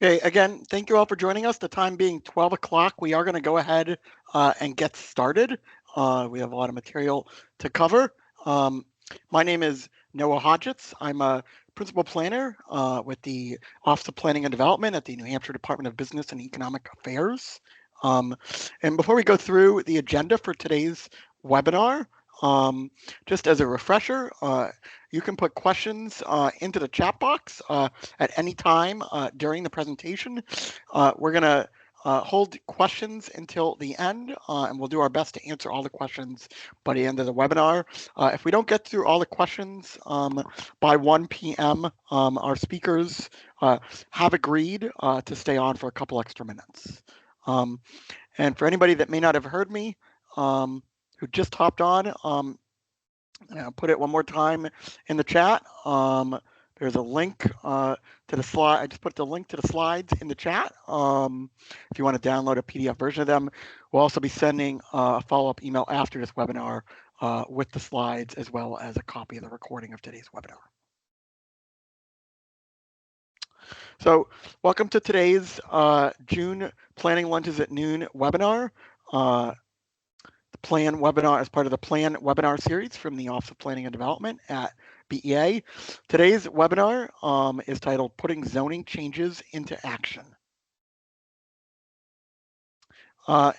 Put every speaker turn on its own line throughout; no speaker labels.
Okay, again, thank you all for joining us. The time being 12 o'clock, we are going to go ahead and get started. We have a lot of material to cover. Um, my name is Noah Hodgetts. I'm a principal planner with the Office of Planning and Development at the New Hampshire Department of Business and Economic Affairs. And before we go through the agenda for today's webinar, just as a refresher, you can put questions into the chat box at any time during the presentation. We're going to hold questions until the end, and we'll do our best to answer all the questions by the end of the webinar. If we don't get through all the questions by 1 p.m., our speakers have agreed to stay on for a couple extra minutes. And for anybody that may not have heard me, who just hopped on, I'll put it one more time in the chat. There's a link to the slide. I just put the link to the slides in the chat. If you want to download a PDF version of them, we'll also be sending a follow-up email after this webinar with the slides, as well as a copy of the recording of today's webinar. So welcome to today's June Planning Lunches at Noon webinar. The Plan webinar as part of the Plan webinar series from the Office of Planning and Development at BEA. Today's webinar is titled Putting Zoning Changes into Action. And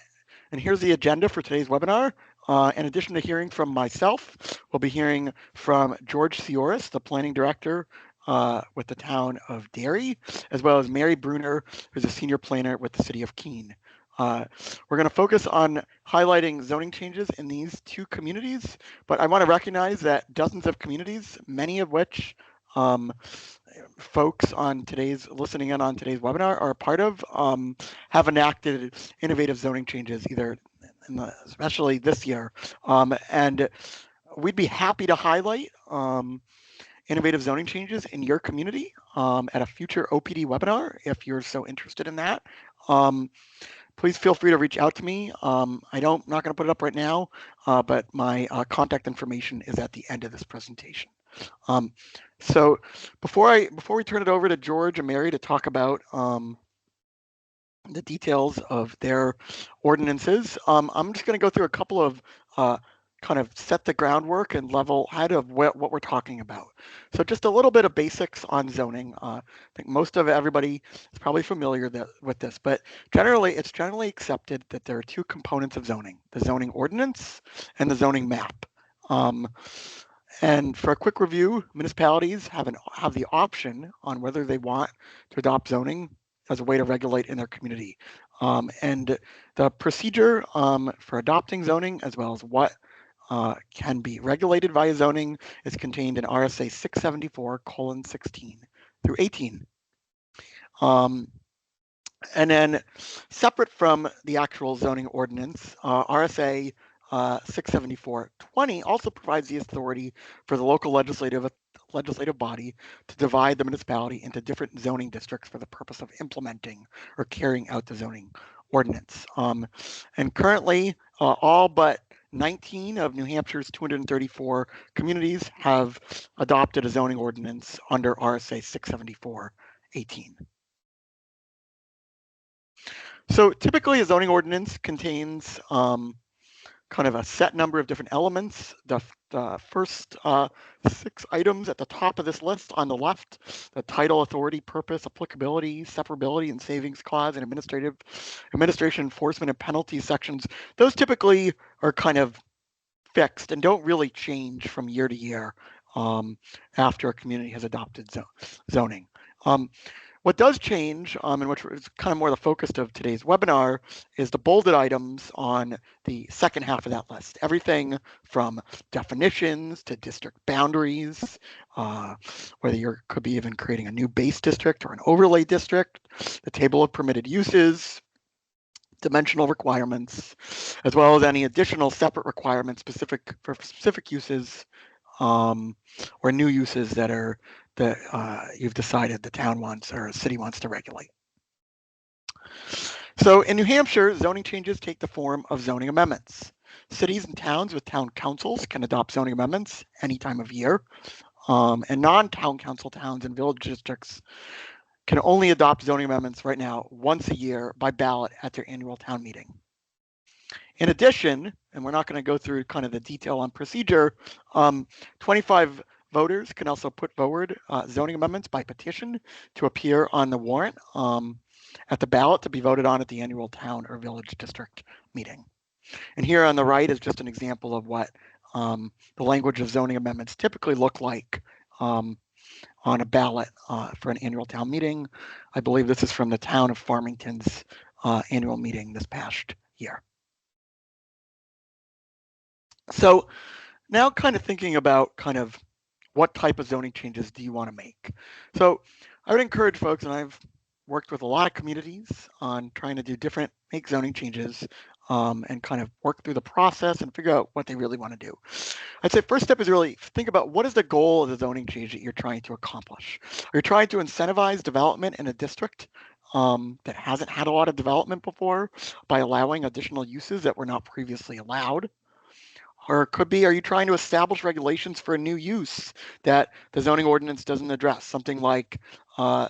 here's the agenda for today's webinar. In addition to hearing from myself, we'll be hearing from George Sioras, the Planning Director with the town of Derry, as well as Mary Brunner, who's a Senior Planner with the City of Keene. We're going to focus on highlighting zoning changes in these two communities, but I want to recognize that dozens of communities, many of which folks on listening in on today's webinar are a part of, have enacted innovative zoning changes, either especially this year. And we'd be happy to highlight innovative zoning changes in your community at a future OPD webinar if you're so interested in that. Please feel free to reach out to me. I'm not going to put it up right now, but my contact information is at the end of this presentation. So before we turn it over to George and Mary to talk about the details of their ordinances, I'm just going to go through a couple of kind of set the groundwork and level head of what we're talking about. So just a little bit of basics on zoning. I think most of everybody is probably familiar with this, but it's generally accepted that there are two components of zoning: the zoning ordinance and the zoning map. And for a quick review, municipalities have the option on whether they want to adopt zoning as a way to regulate in their community. And the procedure for adopting zoning, as well as what can be regulated via zoning, is contained in RSA 674:16 through 18. And then separate from the actual zoning ordinance, RSA 674:20 also provides the authority for the local legislative body to divide the municipality into different zoning districts for the purpose of implementing or carrying out the zoning ordinance. And currently, all but 19 of New Hampshire's 234 communities have adopted a zoning ordinance under RSA 674:18. So typically a zoning ordinance contains kind of a set number of different elements. The first 6 items at the top of this list on the left: the title, authority, purpose, applicability, separability, and savings clause, and administration, enforcement, and penalty sections. Those typically are kind of fixed and don't really change from year to year after a community has adopted zoning. What does change, and which is kind of more the focus of today's webinar, is the bolded items on the second half of that list. Everything from definitions to district boundaries, whether you could be even creating a new base district or an overlay district, the table of permitted uses, dimensional requirements, as well as any additional separate requirements for specific uses or new uses that you've decided the town wants or a city wants to regulate. So in New Hampshire, zoning changes take the form of zoning amendments. Cities and towns with town councils can adopt zoning amendments any time of year, and non-town council towns and village districts can only adopt zoning amendments right now once a year by ballot at their annual town meeting. In addition, and we're not going to go through kind of the detail on procedure, 25 voters can also put forward zoning amendments by petition to appear on the warrant at the ballot to be voted on at the annual town or village district meeting. And here on the right is just an example of what the language of zoning amendments typically look like on a ballot for an annual town meeting. I believe this is from the town of Farmington's annual meeting this past year. So now kind of thinking about kind of what type of zoning changes do you want to make? So I would encourage folks, and I've worked with a lot of communities on trying to do make zoning changes and kind of work through the process and figure out what they really want to do. I'd say first step is really think about what is the goal of the zoning change that you're trying to accomplish. Are you trying to incentivize development in a district that hasn't had a lot of development before by allowing additional uses that were not previously allowed? Or it could be, are you trying to establish regulations for a new use that the zoning ordinance doesn't address? Something like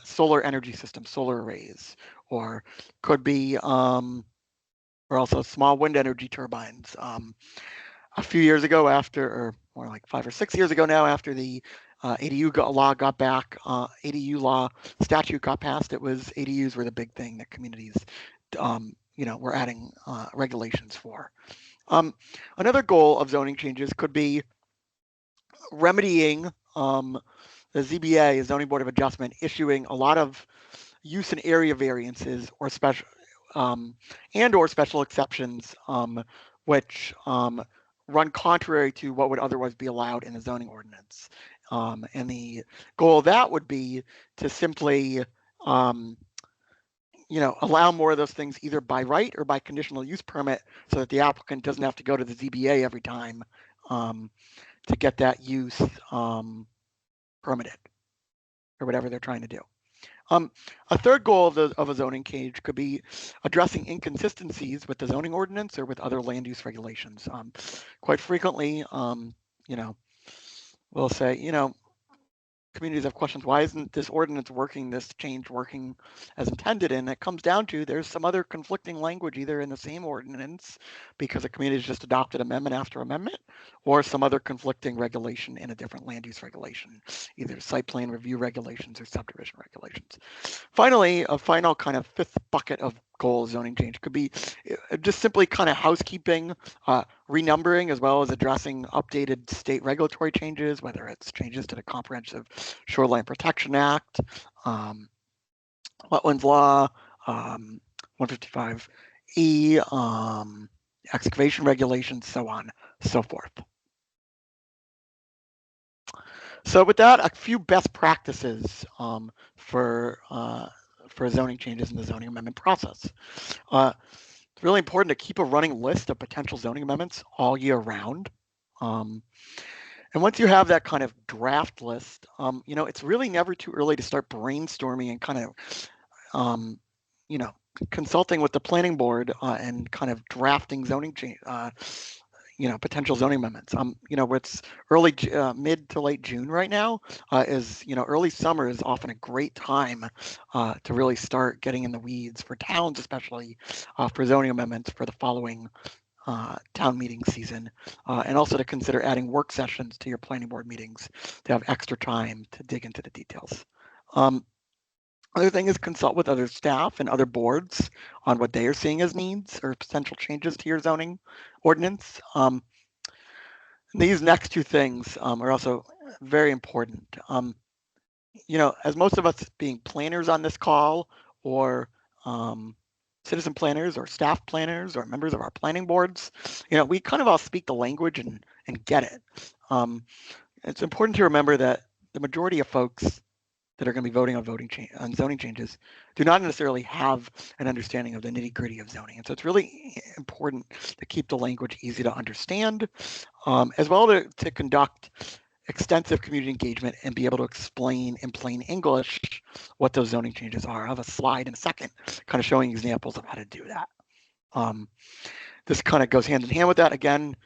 solar energy systems, solar arrays, or could be, or also small wind energy turbines. A few years ago or more like 5 or 6 years ago now, after the ADU law got back, ADU law statute got passed, ADUs were the big thing that communities, were adding regulations for. Another goal of zoning changes could be remedying the ZBA, Zoning Board of Adjustment, issuing a lot of use and area variances or special or special exceptions, which run contrary to what would otherwise be allowed in the zoning ordinance. And the goal of that would be to simply allow more of those things either by right or by conditional use permit so that the applicant doesn't have to go to the ZBA every time to get that use permitted or whatever they're trying to do. A third goal of a zoning change could be addressing inconsistencies with the zoning ordinance or with other land use regulations. Quite frequently, we'll say, communities have questions, why isn't this ordinance working, this change working as intended? And it comes down to there's some other conflicting language either in the same ordinance because the community has just adopted amendment after amendment, or some other conflicting regulation in a different land use regulation, either site plan review regulations or subdivision regulations. Finally, a final kind of fifth bucket of goal zoning change could be just simply kind of housekeeping, renumbering, as well as addressing updated state regulatory changes, whether it's changes to the Comprehensive Shoreline Protection Act, Wetlands Law, 155E, excavation regulations, so on, so forth. So with that, a few best practices for zoning changes in the zoning amendment process. It's really important to keep a running list of potential zoning amendments all year round. And once you have that kind of draft list, it's really never too early to start brainstorming and kind of, consulting with the planning board and kind of drafting zoning change, potential zoning amendments. It's early, mid to late June right now. Early summer is often a great time to really start getting in the weeds for towns, especially for zoning amendments for the following town meeting season, and also to consider adding work sessions to your planning board meetings to have extra time to dig into the details. Other thing is consult with other staff and other boards on what they are seeing as needs or potential changes to your zoning ordinance. These next two things are also very important. As most of us being planners on this call, or citizen planners or staff planners or members of our planning boards, we kind of all speak the language and get it. It's important to remember that the majority of folks that are going to be voting on zoning changes do not necessarily have an understanding of the nitty-gritty of zoning. And so it's really important to keep the language easy to understand, as well to conduct extensive community engagement and be able to explain in plain English what those zoning changes are. I'll have a slide in a second kind of showing examples of how to do that. This kind of goes hand in hand with that. Again,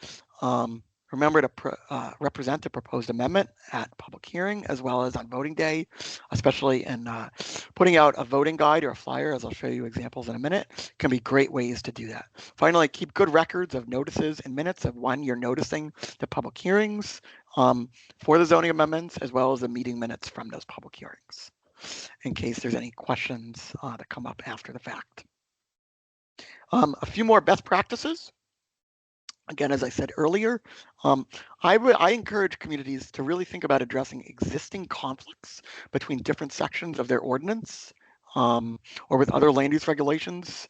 Remember to represent the proposed amendment at public hearing as well as on voting day, especially in putting out a voting guide or a flyer, as I'll show you examples in a minute, can be great ways to do that. Finally, keep good records of notices and minutes of when you're noticing the public hearings for the zoning amendments, as well as the meeting minutes from those public hearings, in case there's any questions that come up after the fact. A few more best practices. Again, as I said earlier, I encourage communities to really think about addressing existing conflicts between different sections of their ordinance or with other land use regulations,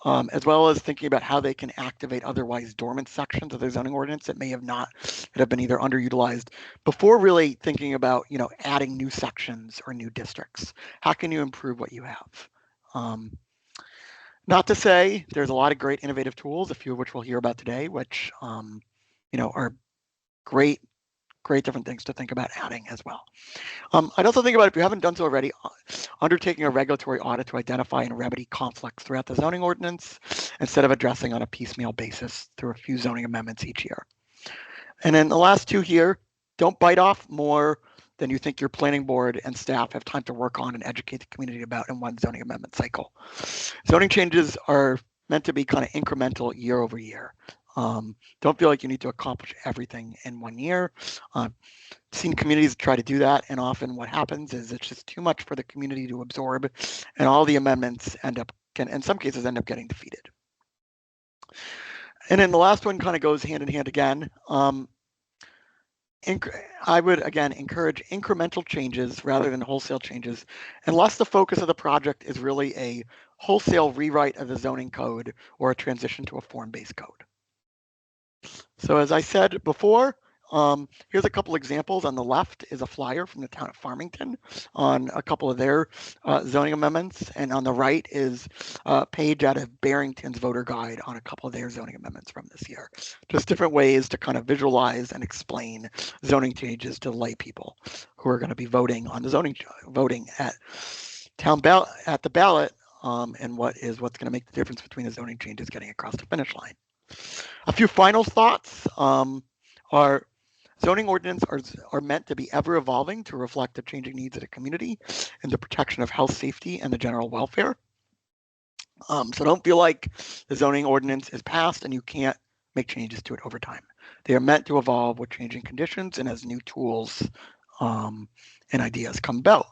as well as thinking about how they can activate otherwise dormant sections of their zoning ordinance that may have not, that have been either underutilized, before really thinking about, adding new sections or new districts. How can you improve what you have? Not to say there's a lot of great innovative tools, a few of which we'll hear about today, which are great different things to think about adding as well. I'd also think about, if you haven't done so already, undertaking a regulatory audit to identify and remedy conflicts throughout the zoning ordinance instead of addressing on a piecemeal basis through a few zoning amendments each year. And then the last two here, don't bite off more than you think your planning board and staff have time to work on and educate the community about in one zoning amendment cycle. Zoning changes are meant to be kind of incremental year over year. Don't feel like you need to accomplish everything in 1 year. Seen communities try to do that, and often what happens is it's just too much for the community to absorb, and all the amendments in some cases end up getting defeated. And then the last one kind of goes hand in hand again. I would, again, encourage incremental changes rather than wholesale changes, unless the focus of the project is really a wholesale rewrite of the zoning code or a transition to a form-based code. So as I said before, here's a couple examples. On the left is a flyer from the town of Farmington on a couple of their zoning amendments. And on the right is a page out of Barrington's voter guide on a couple of their zoning amendments from this year. Just different ways to kind of visualize and explain zoning changes to lay people who are going to be voting on the voting at the ballot, and what's going to make the difference between the zoning changes getting across the finish line. A few final thoughts are zoning ordinances are meant to be ever evolving to reflect the changing needs of the community and the protection of health, safety, and the general welfare. So don't feel like the zoning ordinance is passed and you can't make changes to it over time. They are meant to evolve with changing conditions and as new tools and ideas come about.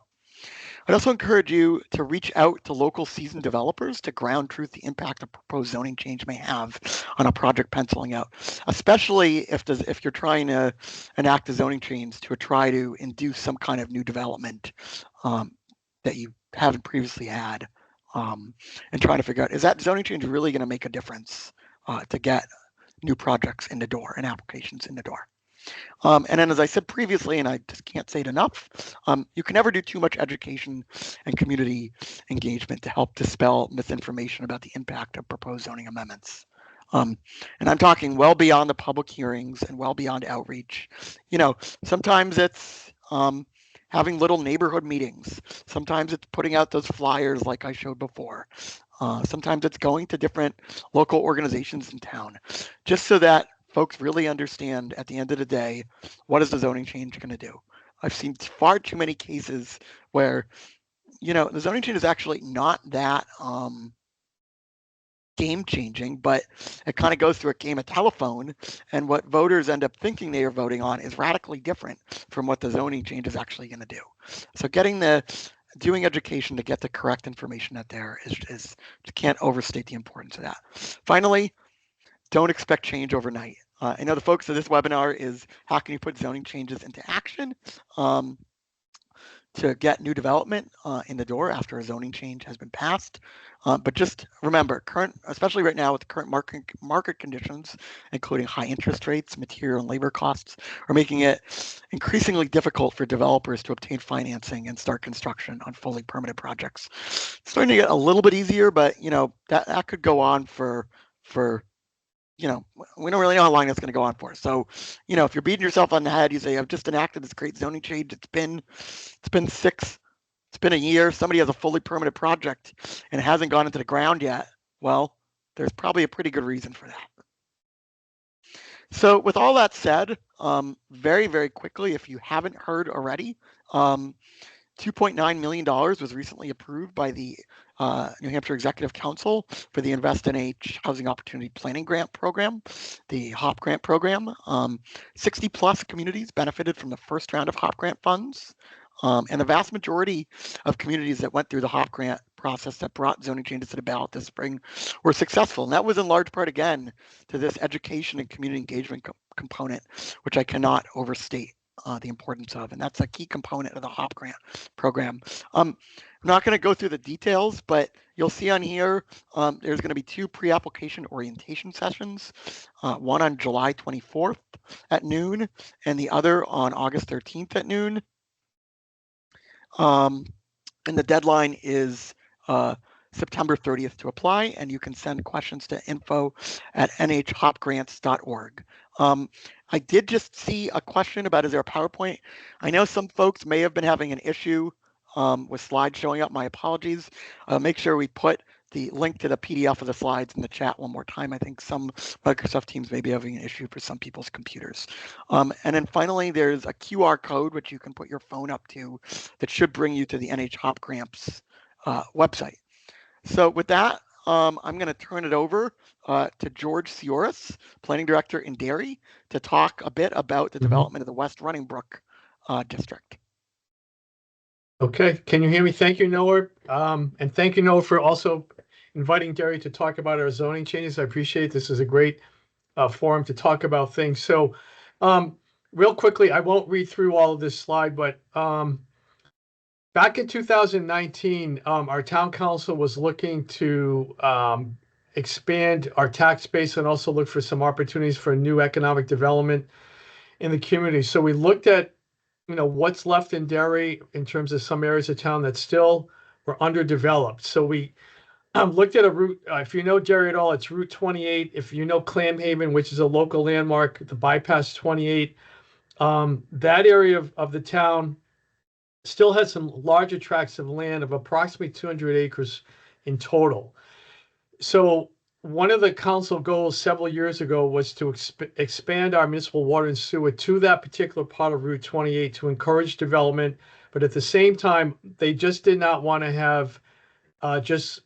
I'd also encourage you to reach out to local seasoned developers to ground truth the impact a proposed zoning change may have on a project penciling out, especially if you're trying to enact a zoning change to try to induce some kind of new development that you haven't previously had, and trying to figure out, is that zoning change really going to make a difference to get new projects in the door and applications in the door? And then, as I said previously, and I just can't say it enough, you can never do too much education and community engagement to help dispel misinformation about the impact of proposed zoning amendments. And I'm talking well beyond the public hearings and well beyond outreach. Sometimes it's having little neighborhood meetings. Sometimes it's putting out those flyers like I showed before. Sometimes it's going to different local organizations in town, just so that folks really understand at the end of the day, what is the zoning change going to do? I've seen far too many cases where, the zoning change is actually not that game changing, but it kind of goes through a game of telephone, and what voters end up thinking they are voting on is radically different from what the zoning change is actually going to do. So doing education to get the correct information out there is can't overstate the importance of that. Finally, don't expect change overnight. I know the focus of this webinar is how can you put zoning changes into action to get new development in the door after a zoning change has been passed. But just remember, especially right now with the current market conditions, including high interest rates, material and labor costs, are making it increasingly difficult for developers to obtain financing and start construction on fully permitted projects. It's starting to get a little bit easier, but that could go on for we don't really know how long that's going to go on for. So, if you're beating yourself on the head, you say, I've just enacted this great zoning change. It's been a year. Somebody has a fully permitted project and it hasn't gone into the ground yet. Well, there's probably a pretty good reason for that. So with all that said, very, very quickly, if you haven't heard already, $2.9 million was recently approved by the New Hampshire Executive Council for the Invest in Age Housing Opportunity Planning Grant Program, the HOP Grant Program. 60 plus communities benefited from the first round of HOP Grant funds. And the vast majority of communities that went through the HOP Grant process that brought zoning changes to the ballot this spring were successful. And that was in large part, again, to this education and community engagement component, which I cannot overstate the importance of, and that's a key component of the HOP grant program. I'm not going to go through the details, but you'll see on here there's going to be 2 pre-application orientation sessions, one on July 24th at noon and the other on August 13th at noon. And the deadline is September 30th to apply, and you can send questions to info@nhopgrants.org. I did just see a question about, is there a PowerPoint? I know some folks may have been having an issue with slides showing up. My apologies. Make sure we put the link to the PDF of the slides in the chat one more time. I think some Microsoft Teams may be having an issue for some people's computers. And then finally, there's a QR code which you can put your phone up to that should bring you to the NH Hop Grants website. So with that, I'm going to turn it over to George Sioras, Planning Director in Derry, to talk a bit about the development of the West Running Brook district.
Okay, can you hear me? Thank you, Noah. And thank you, Noah, for also inviting Derry to talk about our zoning changes. I appreciate it. This is a great forum to talk about things. So real quickly, I won't read through all of this slide, but back in 2019, our town council was looking to expand our tax base and also look for some opportunities for new economic development in the community. So we looked at, what's left in Derry in terms of some areas of town that still were underdeveloped. So we looked at a route. If you know Derry at all, it's Route 28. If you know Clam Haven, which is a local landmark, the bypass 28, that area of the town still has some larger tracts of land of approximately 200 acres in total. So one of the council goals several years ago was to expand our municipal water and sewer to that particular part of Route 28 to encourage development. But at the same time, they just did not want to have just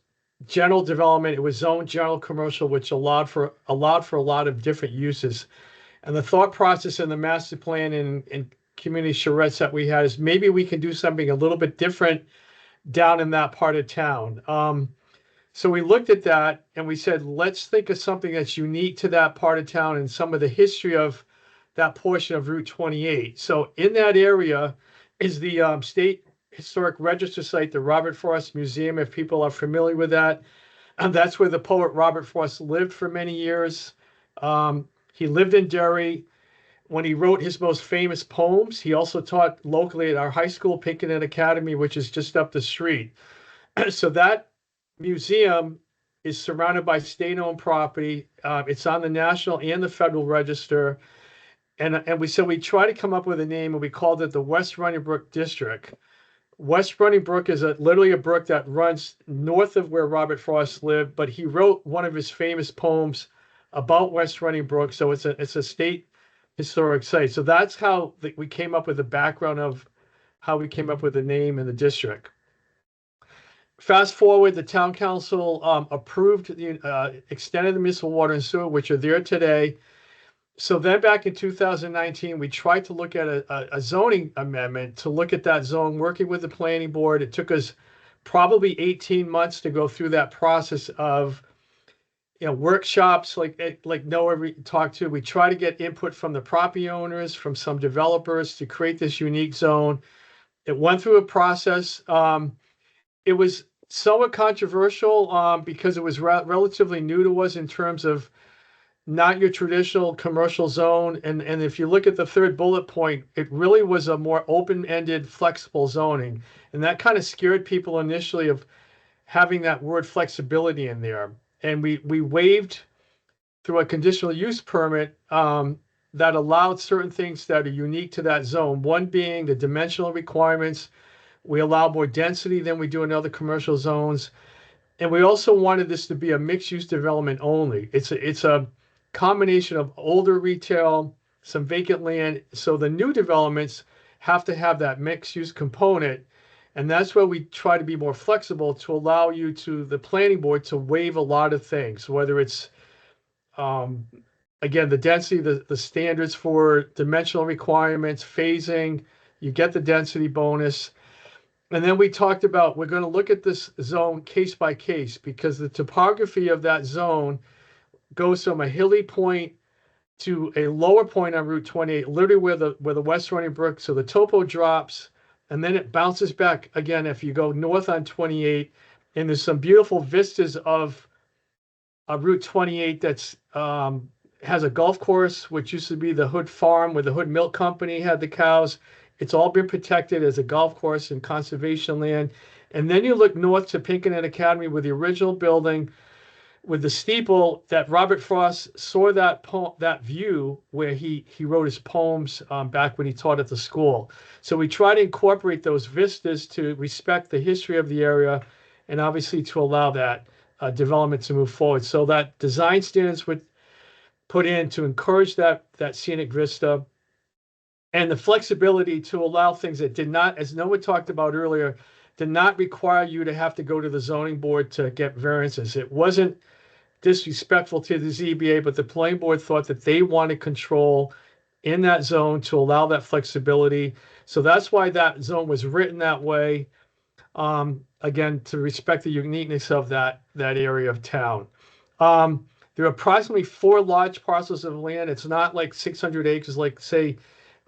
general development. It was zoned general commercial, which allowed for a lot of different uses. And the thought process in the master plan and community charrettes that we had is maybe we can do something a little bit different down in that part of town. So we looked at that and we said, let's think of something that's unique to that part of town and some of the history of that portion of Route 28. So in that area is the State Historic Register site, the Robert Frost Museum, if people are familiar with that. And that's where the poet Robert Frost lived for many years. He lived in Derry. When he wrote his most famous poems, he also taught locally at our high school, Pinkerton Academy, which is just up the street. So that museum is surrounded by state-owned property. It's on the National and the Federal Register. And we said we try to come up with a name, and we called it the West Running Brook District. West Running Brook is literally a brook that runs north of where Robert Frost lived, but he wrote one of his famous poems about West Running Brook. So it's a state historic site. So that's how we came up with the background of how we came up with the name and the district. Fast forward, the town council approved the extended the municipal water and sewer, which are there today. So then back in 2019, we tried to look at a zoning amendment to look at that zone, working with the planning board. It took us probably 18 months to go through that process of workshops like Noah talked to. We try to get input from the property owners, from some developers to create this unique zone. It went through a process. It was somewhat controversial because it was relatively new to us in terms of not your traditional commercial zone. And if you look at the third bullet point, it really was a more open-ended, flexible zoning. And that kind of scared people initially of having that word flexibility in there. And we waived through a conditional use permit that allowed certain things that are unique to that zone. One being the dimensional requirements. We allow more density than we do in other commercial zones. And we also wanted this to be a mixed use development only. It's a combination of older retail, some vacant land. So the new developments have to have that mixed use component. And that's where we try to be more flexible to allow you to the planning board to waive a lot of things, whether it's um, again, the density, the standards for dimensional requirements, phasing, you get the density bonus. And then we talked about we're going to look at this zone case by case because the topography of that zone goes from a hilly point to a lower point on Route 28, literally where the West Running Brook. So the topo drops and then it bounces back again if you go north on 28. And there's some beautiful vistas of Route 28 that's has a golf course, which used to be the Hood Farm, where the Hood Milk Company had the cows. It's all been protected as a golf course and conservation land. And then you look north to Pinkerton Academy with the original building, with the steeple that Robert Frost saw that view where he wrote his poems back when he taught at the school. So we try to incorporate those vistas to respect the history of the area and obviously to allow that development to move forward. So that design standards would put in to encourage that scenic vista and the flexibility to allow things that did not, as Noah talked about earlier, did not require you to have to go to the zoning board to get variances. It wasn't disrespectful to the ZBA, but the planning board thought that they wanted control in that zone to allow that flexibility. So that's why that zone was written that way. Again, to respect the uniqueness of that area of town. There are approximately 4 large parcels of land. It's not like 600 acres, like say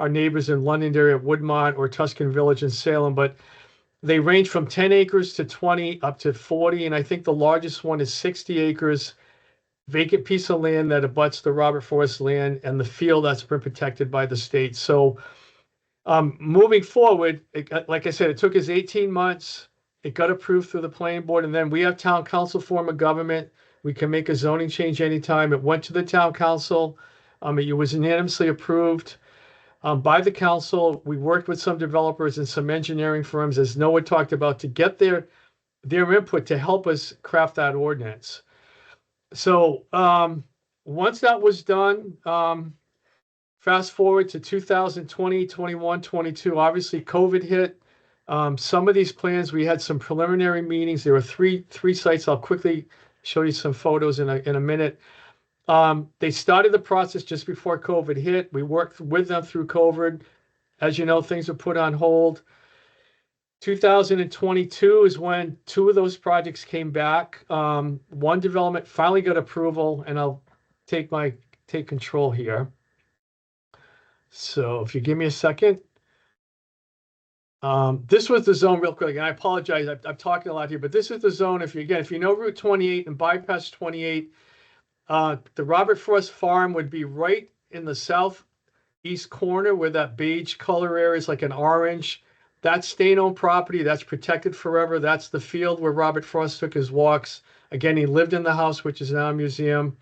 our neighbors in Londonderry at Woodmont or Tuscan Village in Salem, but they range from 10 acres to 20 up to 40. And I think the largest one is 60 acres, vacant piece of land that abuts the Robert Forrest land and the field that's been protected by the state. So moving forward, like I said, it took us 18 months. It got approved through the planning board, and then we have town council form of government. We can make a zoning change anytime. It went to the town council. It was unanimously approved by the council. We worked with some developers and some engineering firms, as Noah talked about, to get their input to help us craft that ordinance. So once that was done, fast forward to 2020, 21, 22, obviously COVID hit. Some of these plans, we had some preliminary meetings. There were three sites. I'll quickly show you some photos in a minute. They started the process just before COVID hit. We worked with them through COVID. As you know, things were put on hold. 2022 is when 2 of those projects came back. One development finally got approval, and I'll take control here. So if you give me a second. This was the zone real quick, and I apologize. I'm talking a lot here, but this is the zone. If you know Route 28 and bypass 28, the Robert Frost Farm would be right in the southeast corner where that beige color area is like an orange. That's state-owned property. That's protected forever. That's the field where Robert Frost took his walks. Again, he lived in the house, which is now a museum.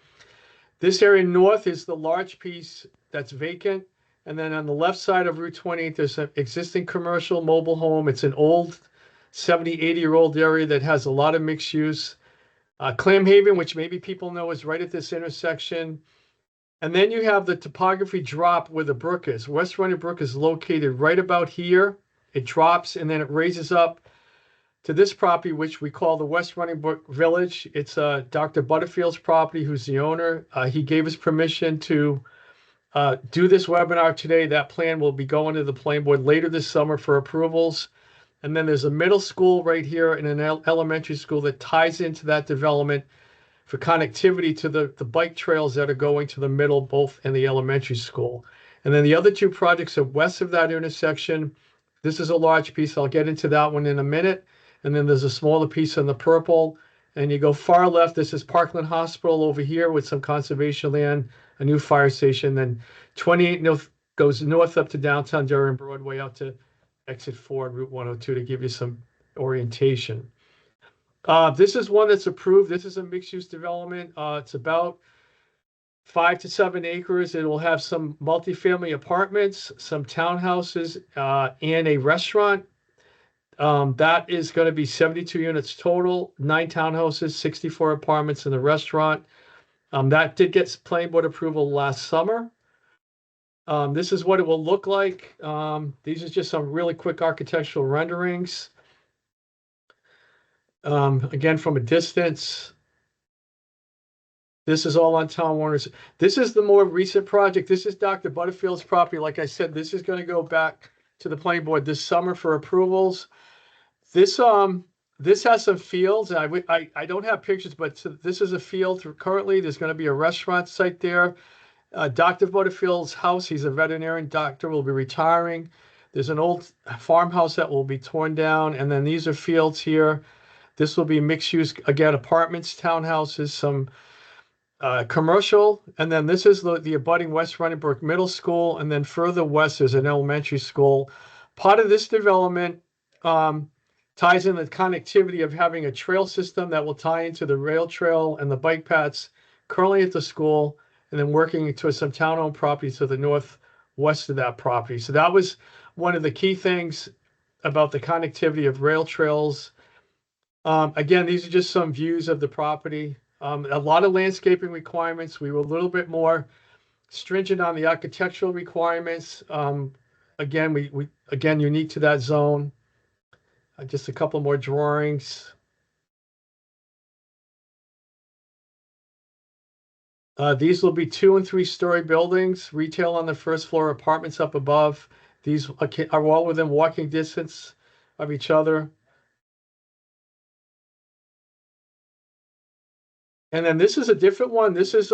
This area north is the large piece that's vacant. And then on the left side of Route 28, there's an existing commercial mobile home. It's an old 70, 80-year-old area that has a lot of mixed use. Clam Haven, which maybe people know, is right at this intersection. And then you have the topography drop where the brook is. West Running Brook is located right about here. It drops and then it raises up to this property, which we call the West Running Brook Village. It's Dr. Butterfield's property, who's the owner. He gave us permission to do this webinar today. That plan will be going to the planning board later this summer for approvals. And then there's a middle school right here and an elementary school that ties into that development for connectivity to the bike trails that are going to the middle, both in the elementary school. And then the other 2 projects are west of that intersection. This is a large piece. I'll get into that one in a minute. And then there's a smaller piece in the purple. And you go far left, this is Parkland Hospital over here with some conservation land, a new fire station. Then 28 goes north up to downtown Derry and Broadway out to exit 4 on Route 102 to give you some orientation. This is one that's approved. This is a mixed-use development. It's about 5 to 7 acres. It will have some multifamily apartments, some townhouses, and a restaurant. That is going to be 72 units total, 9 townhouses, 64 apartments, and the restaurant. That did get planning board approval last summer. This is what it will look like. These are just some really quick architectural renderings. Again, from a distance. This is all on Tom Warner's. This is the more recent project. This is Dr. Butterfield's property. Like I said, this is going to go back to the planning board this summer for approvals. This has some fields. I don't have pictures, but this is a field currently. There's going to be a restaurant site there. Dr. Butterfield's house, he's a veterinarian doctor, will be retiring. There's an old farmhouse that will be torn down, and then these are fields here. This will be mixed use, again, apartments, townhouses, some commercial, and then this is the abutting West Runningbrook Middle School, and then further west there's an elementary school. Part of this development ties in the connectivity of having a trail system that will tie into the rail trail and the bike paths currently at the school, and then working towards some town-owned property to the northwest of that property. So that was one of the key things about the connectivity of rail trails. Again, these are just some views of the property. A lot of landscaping requirements. We were a little bit more stringent on the architectural requirements. Again, again, unique to that zone. Just a couple more drawings. These will be 2- and 3-story buildings, retail on the first floor, apartments up above. These are all within walking distance of each other. And then this is a different one. This is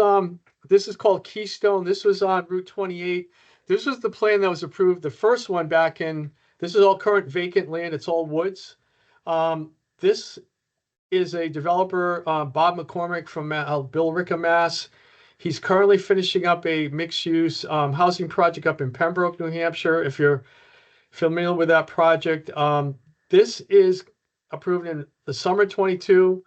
called Keystone. This was on Route 28. This was the plan that was approved. The first one back in, this is all current vacant land. It's all woods. This is a developer, Bob McCormick from Billerica, Mass. He's currently finishing up a mixed-use housing project up in Pembroke, New Hampshire, if you're familiar with that project. This is approved in the summer 22.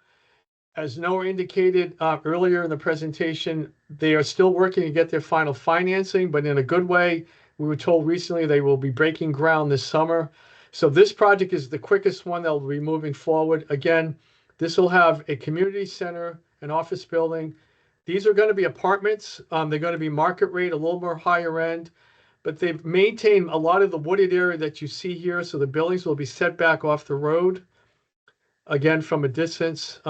As Noah indicated earlier in the presentation, they are still working to get their final financing, but in a good way. We were told recently they will be breaking ground this summer. So this project is the quickest one that will be moving forward. Again, this will have a community center, an office building. These are going to be apartments. They're going to be market rate, a little more higher end, but they've maintained a lot of the wooded area that you see here. So the buildings will be set back off the road, again, from a distance.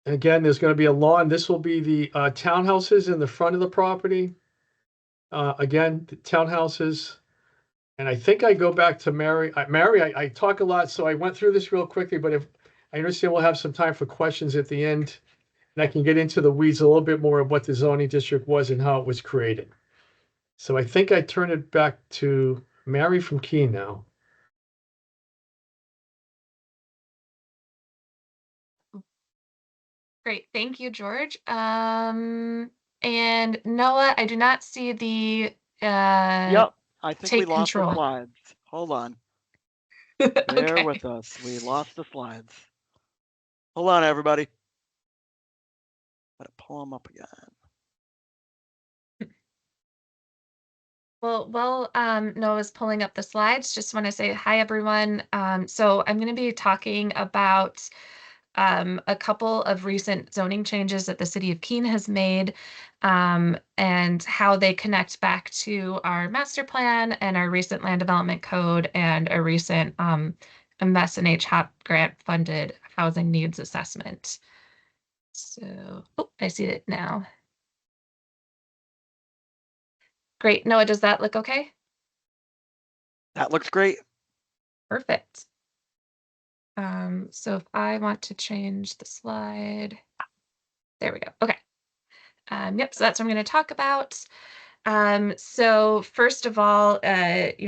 Again, there's going to be a lawn. This will be the townhouses in the front of the property. Again, the townhouses. And I think I go back to Mary. I talk a lot, so I went through this real quickly, but if I understand we'll have some time for questions at the end, and I can get into the weeds a little bit more of what the zoning district was and how it was created. So I think I turn it back to Mary from Keene now.
Great, thank you, George. And Noah, I do not see the
Yep, I think we
take
lost the
control.
slides. Hold on.
Okay.
Bear with us. We lost the slides. Hold on, everybody. Gotta pull them up again.
Well, while Noah's pulling up the slides, just want to say hi, everyone. So I'm going to be talking about a couple of recent zoning changes that the city of Keene has made, and how they connect back to our master plan and our recent land development code and a recent MS&H HOP grant funded housing needs assessment. So, oh, I see it now. Great. Noah, does that look okay?
That looks great.
Perfect. So if I want to change the slide, there we go. Okay. Yep, so that's what I'm going to talk about. So first of all,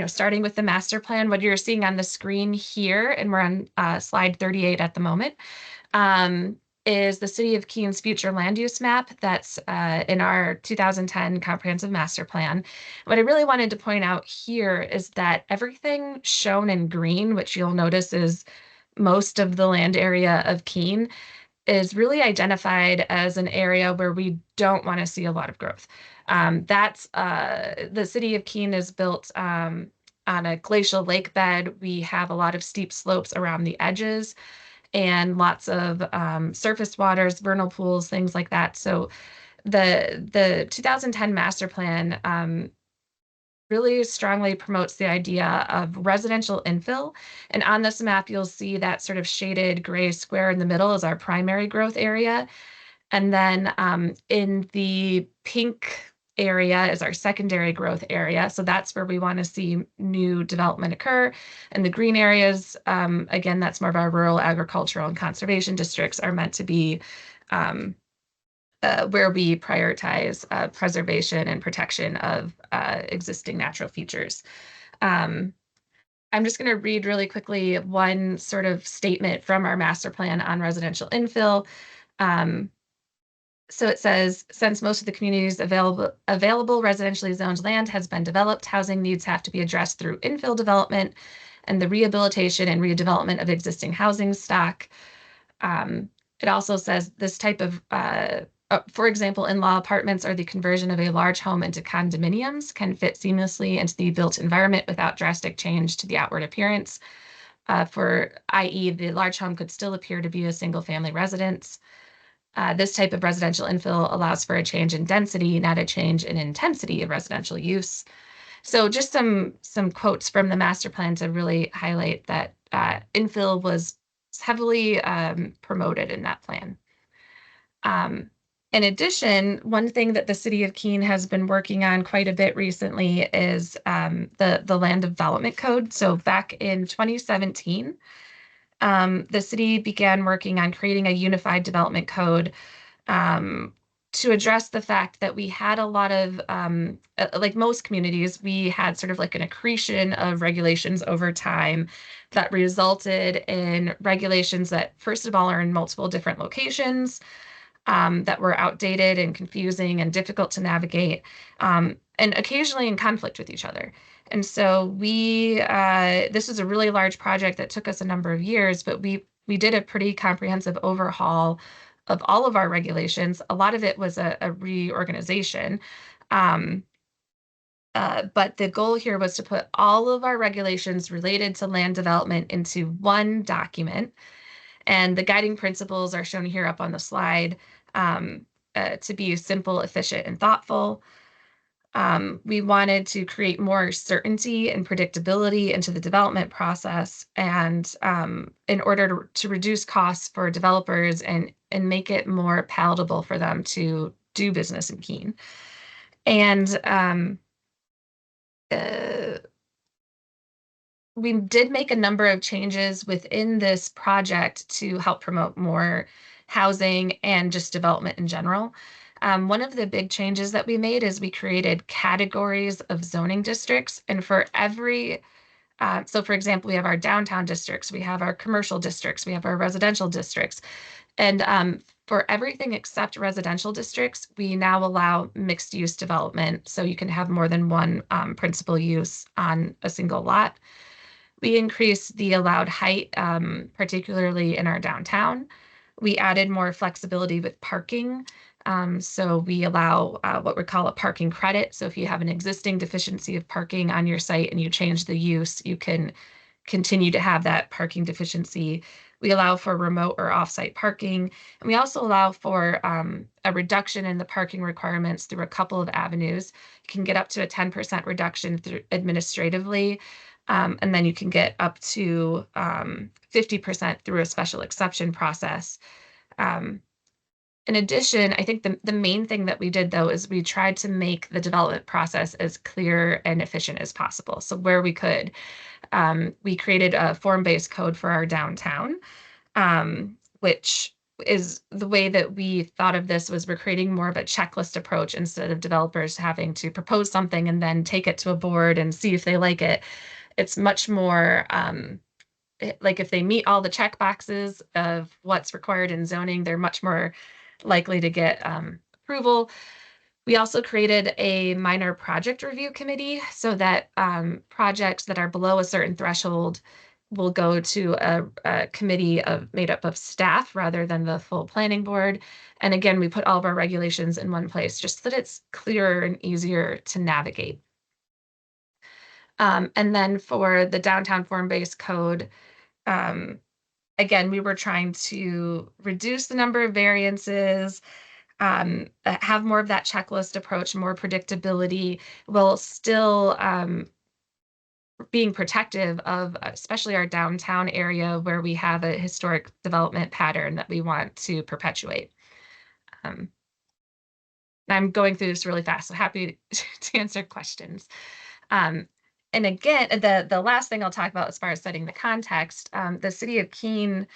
starting with the master plan, what you're seeing on the screen here, and we're on slide 38 at the moment, is the City of Keene's future land use map that's in our 2010 comprehensive master plan. What I really wanted to point out here is that everything shown in green, which you'll notice is most of the land area of Keene, is really identified as an area where we don't want to see a lot of growth. That's the City of Keene is built on a glacial lake bed. We have a lot of steep slopes around the edges. and lots of surface waters, vernal pools, things like that. So the 2010 master plan really strongly promotes the idea of residential infill. And on this map, you'll see that sort of shaded gray square in the middle is our primary growth area. And then in the pink area is our secondary growth area. So that's where we want to see new development occur. And the green areas, again, that's more of our rural agricultural and conservation districts, are meant to be where we prioritize preservation and protection of existing natural features. I'm just going to read really quickly one sort of statement from our master plan on residential infill. So it says, since most of the community's available residentially zoned land has been developed, housing needs have to be addressed through infill development and the rehabilitation and redevelopment of existing housing stock. It also says this type of for example, in-law apartments or the conversion of a large home into condominiums can fit seamlessly into the built environment without drastic change to the outward appearance. i.e., the large home could still appear to be a single-family residence. This type of residential infill allows for a change in density, not a change in intensity of residential use. So just some quotes from the master plan to really highlight that infill was heavily promoted in that plan. In addition, one thing that the city of Keene has been working on quite a bit recently is the land development code. So back in 2017, the city began working on creating a unified development code to address the fact that we had a lot of, like most communities, we had sort of like an accretion of regulations over time that resulted in regulations that, first of all, are in multiple different locations, that were outdated and confusing and difficult to navigate, and occasionally in conflict with each other. And so this was a really large project that took us a number of years, but we did a pretty comprehensive overhaul of all of our regulations. A lot of it was a reorganization. But the goal here was to put all of our regulations related to land development into one document. And the guiding principles are shown here up on the slide, to be simple, efficient, and thoughtful. We wanted to create more certainty and predictability into the development process, and in order to reduce costs for developers and make it more palatable for them to do business in Keene. And we did make a number of changes within this project to help promote more housing and just development in general. One of the big changes that we made is we created categories of zoning districts. And for every, so for example, we have our downtown districts, we have our commercial districts, we have our residential districts. And for everything except residential districts, we now allow mixed use development. So you can have more than one principal use on a single lot. We increased the allowed height, particularly in our downtown. We added more flexibility with parking. So we allow what we call a parking credit. So if you have an existing deficiency of parking on your site and you change the use, you can continue to have that parking deficiency. We allow for remote or offsite parking. And we also allow for a reduction in the parking requirements through a couple of avenues. You can get up to a 10% reduction through administratively. And then you can get up to 50% through a special exception process. In addition, I think the main thing that we did, though, is we tried to make the development process as clear and efficient as possible. So where we could, we created a form-based code for our downtown, which is the way that we thought of this was we're creating more of a checklist approach instead of developers having to propose something and then take it to a board and see if they like it. It's much more like if they meet all the check boxes of what's required in zoning, they're much more likely to get approval. We also created a minor project review committee so that projects that are below a certain threshold will go to a committee made up of staff rather than the full planning board. And again, we put all of our regulations in one place just so that it's clearer and easier to navigate. And then for the downtown form-based code, again, we were trying to reduce the number of variances, have more of that checklist approach, more predictability, while still being protective of especially our downtown area where we have a historic development pattern that we want to perpetuate. I'm going through this really fast, so happy to answer questions. And again, the last thing I'll talk about as far as setting the context, the city of Keene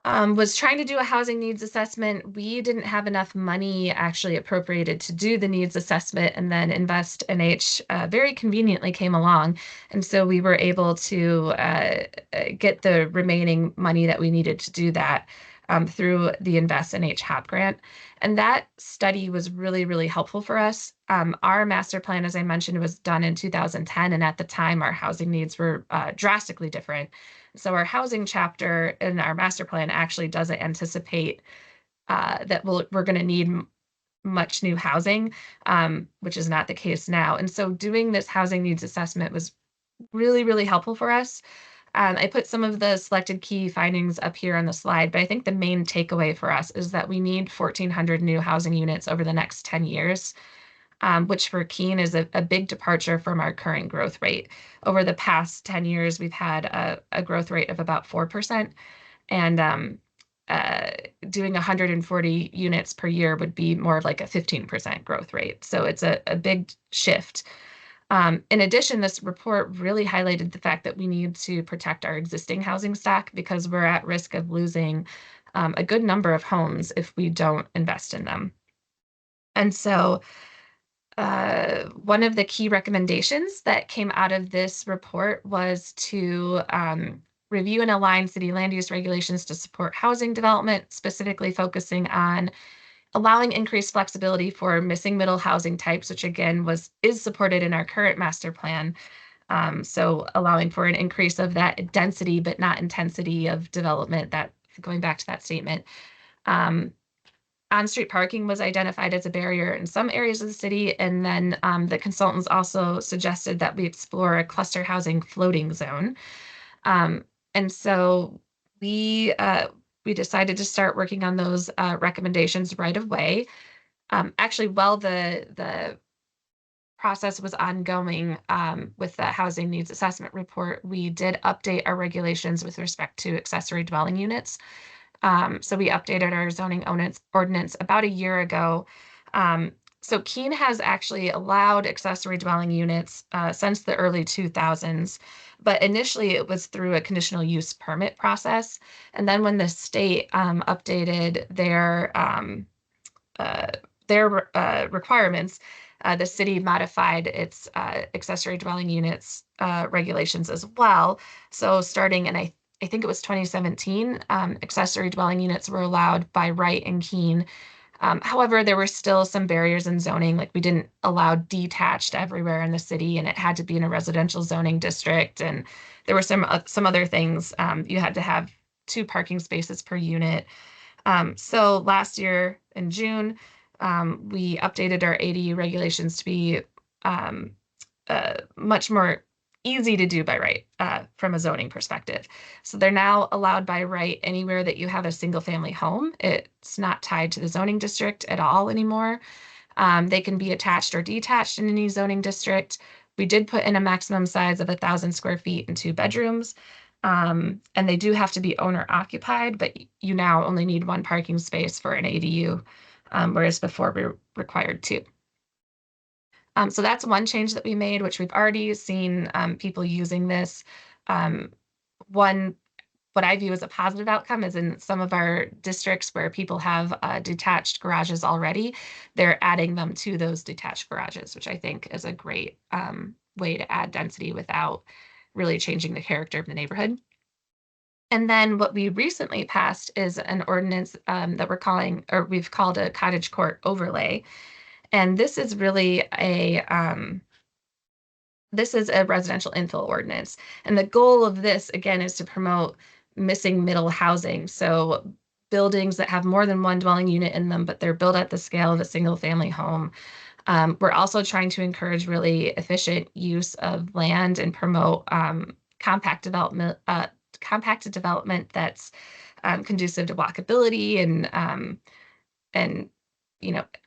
was trying to do a housing needs assessment. We didn't have enough money actually appropriated to do the needs assessment, and then Invest NH very conveniently came along. And so we were able to get the remaining money that we needed to do that through the Invest NH HAP grant. And that study was really, really helpful for us. Our master plan, as I mentioned, was done in 2010. And at the time, our housing needs were drastically different. So our housing chapter in our master plan actually doesn't anticipate that we're going to need much new housing, which is not the case now. And so doing this housing needs assessment was really, really helpful for us. I put some of the selected key findings up here on the slide, but I think the main takeaway for us is that we need 1,400 new housing units over the next 10 years. Which for Keene is a big departure from our current growth rate. Over the past 10 years, we've had a growth rate of about 4%, and doing 140 units per year would be more of like a 15% growth rate. So it's a big shift. In addition, this report really highlighted the fact that we need to protect our existing housing stock because we're at risk of losing a good number of homes if we don't invest in them. And so one of the key recommendations that came out of this report was to review and align city land use regulations to support housing development, specifically focusing on allowing increased flexibility for missing middle housing types, which again is supported in our current master plan. So allowing for an increase of that density, but not intensity of development, that going back to that statement. On-street parking was identified as a barrier in some areas of the city, and then the consultants also suggested that we explore a cluster housing floating zone. And so we decided to start working on those recommendations right away. Actually, while the process was ongoing with the housing needs assessment report, we did update our regulations with respect to accessory dwelling units. So we updated our zoning ordinance about a year ago. So Keene has actually allowed accessory dwelling units since the early 2000s, but initially it was through a conditional use permit process. And then when the state updated their requirements, the city modified its accessory dwelling units regulations as well. So starting in I think it was 2017, accessory dwelling units were allowed by right in Keene. However, there were still some barriers in zoning, like we didn't allow detached everywhere in the city, and it had to be in a residential zoning district. And there were some other things. You had to have 2 parking spaces per unit. So last year in June, we updated our ADU regulations to be much more easy to do by right from a zoning perspective. So they're now allowed by right anywhere that you have a single family home. It's not tied to the zoning district at all anymore. They can be attached or detached in any zoning district. We did put in a maximum size of 1,000 square feet and 2 bedrooms. And they do have to be owner occupied, but you now only need 1 parking space for an ADU, whereas before we were required 2. So that's one change that we made, which we've already seen people using this. What I view as a positive outcome is in some of our districts where people have detached garages already, they're adding them to those detached garages, which I think is a great way to add density without really changing the character of the neighborhood. And then what we recently passed is an ordinance that we've called a cottage court overlay. And this is really a residential infill ordinance. And the goal of this, again, is to promote missing middle housing. So buildings that have more than 1 dwelling unit in them, but they're built at the scale of a single family home. We're also trying to encourage really efficient use of land and promote compact compacted development that's conducive to walkability and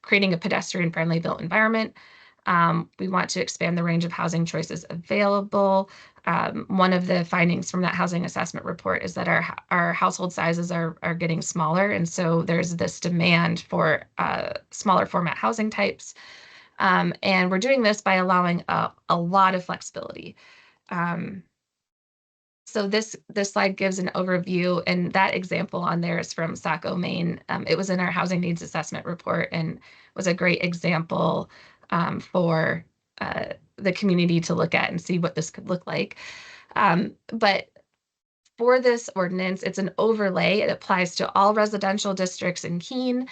creating a pedestrian-friendly built environment. We want to expand the range of housing choices available. One of the findings from that housing assessment report is that our household sizes are getting smaller, and so there's this demand for smaller format housing types. And we're doing this by allowing a lot of flexibility. So this slide gives an overview, and that example on there is from Saco, Maine. It was in our housing needs assessment report and was a great example for the community to look at and see what this could look like. But for this ordinance, it's an overlay. It applies to all residential districts in Keene,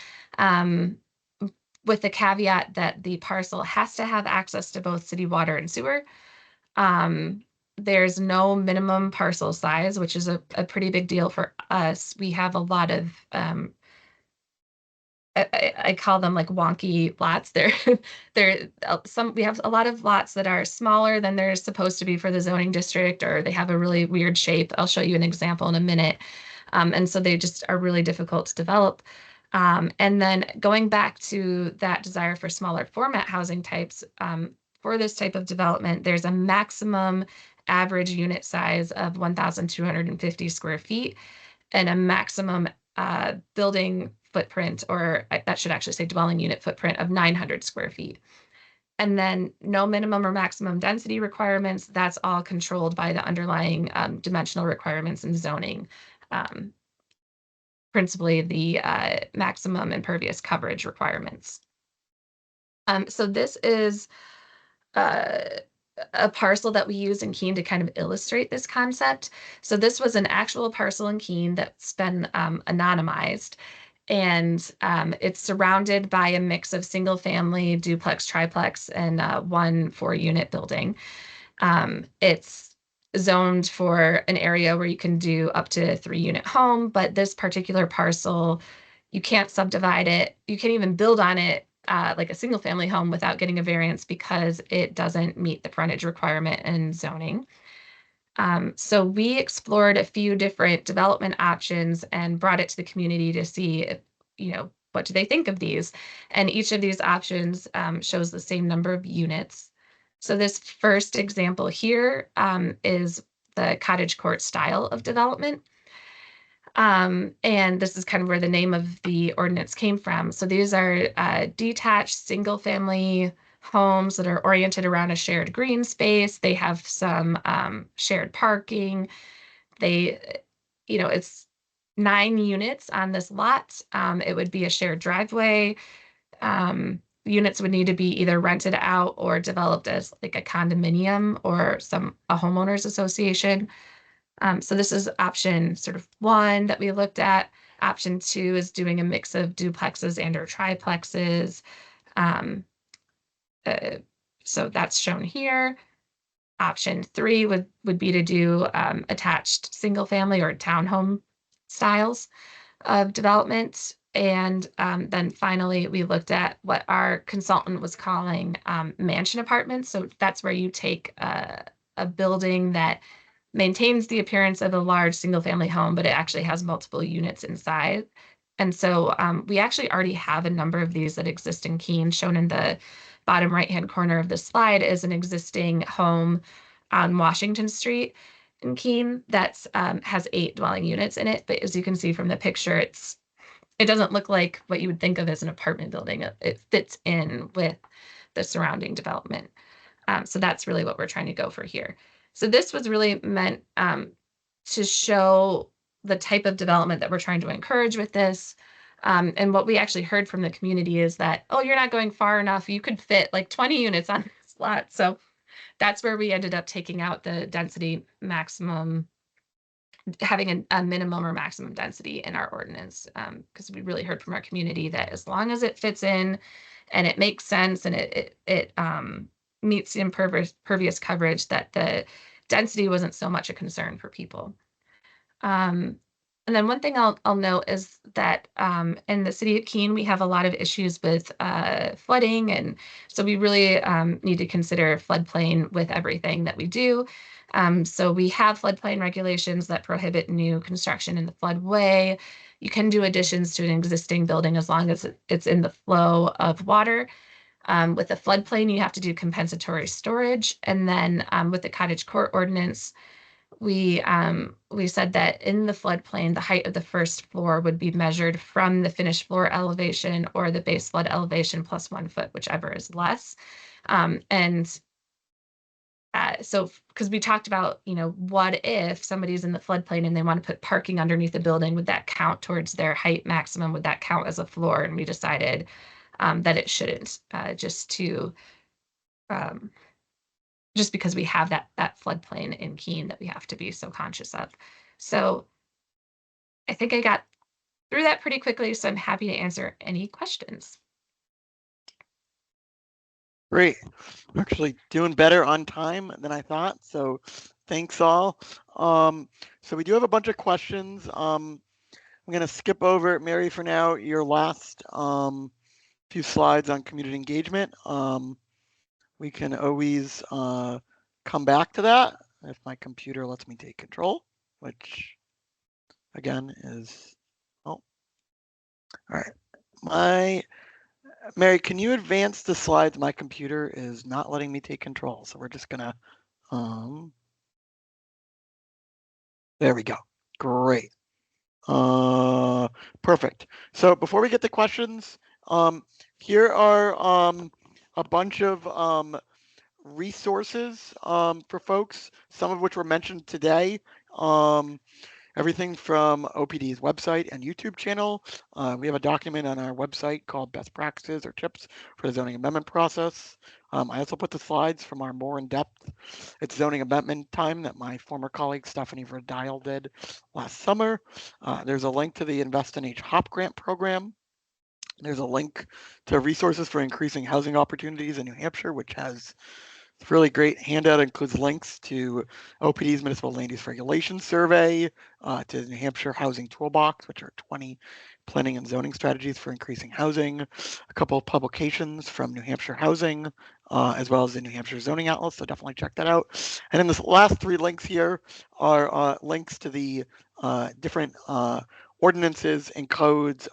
with the caveat that the parcel has to have access to both city water and sewer. There's no minimum parcel size, which is a pretty big deal for us. We have a lot of, I call them like wonky lots. We have a lot of lots that are smaller than they're supposed to be for the zoning district, or they have a really weird shape. I'll show you an example in a minute. And so they just are really difficult to develop. And then going back to that desire for smaller format housing types, for this type of development, there's a maximum average unit size of 1,250 square feet and a maximum building footprint, or that should actually say dwelling unit footprint, of 900 square feet. And then no minimum or maximum density requirements. That's all controlled by the underlying dimensional requirements in zoning, principally the maximum impervious coverage requirements. So this is a parcel that we use in Keene to kind of illustrate this concept. So this was an actual parcel in Keene that's been anonymized, and it's surrounded by a mix of single family, duplex, triplex, and one 4-unit building. It's zoned for an area where you can do up to a 3-unit home, but this particular parcel, you can't subdivide it. You can't even build on it like a single family home without getting a variance because it doesn't meet the frontage requirement in zoning. So we explored a few different development options and brought it to the community to see if, what do they think of these? And each of these options shows the same number of units. So this first example here is the cottage court style of development. And this is kind of where the name of the ordinance came from. So these are detached single family homes that are oriented around a shared green space. They have some shared parking. It's 9 units on this lot. It would be a shared driveway. Units would need to be either rented out or developed as like a condominium or a homeowners association. So this is option sort of 1 that we looked at. Option 2 is doing a mix of duplexes and or triplexes. So that's shown here. Option 3 would be to do attached single family or townhome styles of development. And then finally, we looked at what our consultant was calling mansion apartments. So that's where you take a building that maintains the appearance of a large single family home, but it actually has multiple units inside. And so we actually already have a number of these that exist in Keene. Shown in the bottom right-hand corner of the slide is an existing home on Washington Street in Keene that has 8 dwelling units in it. But as you can see from the picture, it doesn't look like what you would think of as an apartment building. It fits in with the surrounding development. So that's really what we're trying to go for here. So this was really meant to show the type of development that we're trying to encourage with this. And what we actually heard from the community is that, oh, you're not going far enough. You could fit like 20 units on this lot. So that's where we ended up taking out the density maximum, having a minimum or maximum density in our ordinance, because we really heard from our community that as long as it fits in and it makes sense and it meets the impervious coverage, that the density wasn't so much a concern for people. And then one thing I'll note is that in the city of Keene, we have a lot of issues with flooding. And so we really need to consider floodplain with everything that we do. So we have floodplain regulations that prohibit new construction in the floodway. You can do additions to an existing building as long as it's in the flow of water. With the floodplain, you have to do compensatory storage. And then with the cottage court ordinance, we said that in the floodplain, the height of the first floor would be measured from the finished floor elevation or the base flood elevation plus 1 foot, whichever is less. So because we talked about, what if somebody's in the floodplain and they want to put parking underneath the building, would that count towards their height maximum? Would that count as a floor? And we decided that it shouldn't, just because we have that floodplain in Keene that we have to be so conscious of. So I think I got through that pretty quickly, so I'm happy to answer any questions.
Great. Actually doing better on time than I thought, so thanks all. So we do have a bunch of questions. I'm going to skip over, Mary, for now, your last few slides on community engagement. We can always come back to that if my computer lets me take control, which again is, oh, all right. Mary, can you advance the slides? My computer is not letting me take control, so we're just gonna, there we go. Great. Perfect. So before we get to questions, here are a bunch of resources for folks, some of which were mentioned today. Everything from OPD's website and YouTube channel. We have a document on our website called Best Practices or Tips for the Zoning Amendment Process. I also put the slides from our more in-depth It's Zoning Amendment Time that my former colleague Stephanie Verdile did last summer. There's a link to the Invest in H HOP grant program. There's a link to resources for increasing housing opportunities in New Hampshire, which has it's a really great handout. It includes links to OPD's Municipal Land Use Regulation Survey, to the New Hampshire Housing Toolbox, which are 20 planning and zoning strategies for increasing housing, a couple of publications from New Hampshire Housing, as well as the New Hampshire Zoning Atlas, so definitely check that out. And then the last 3 links here are links to the different ordinances and codes,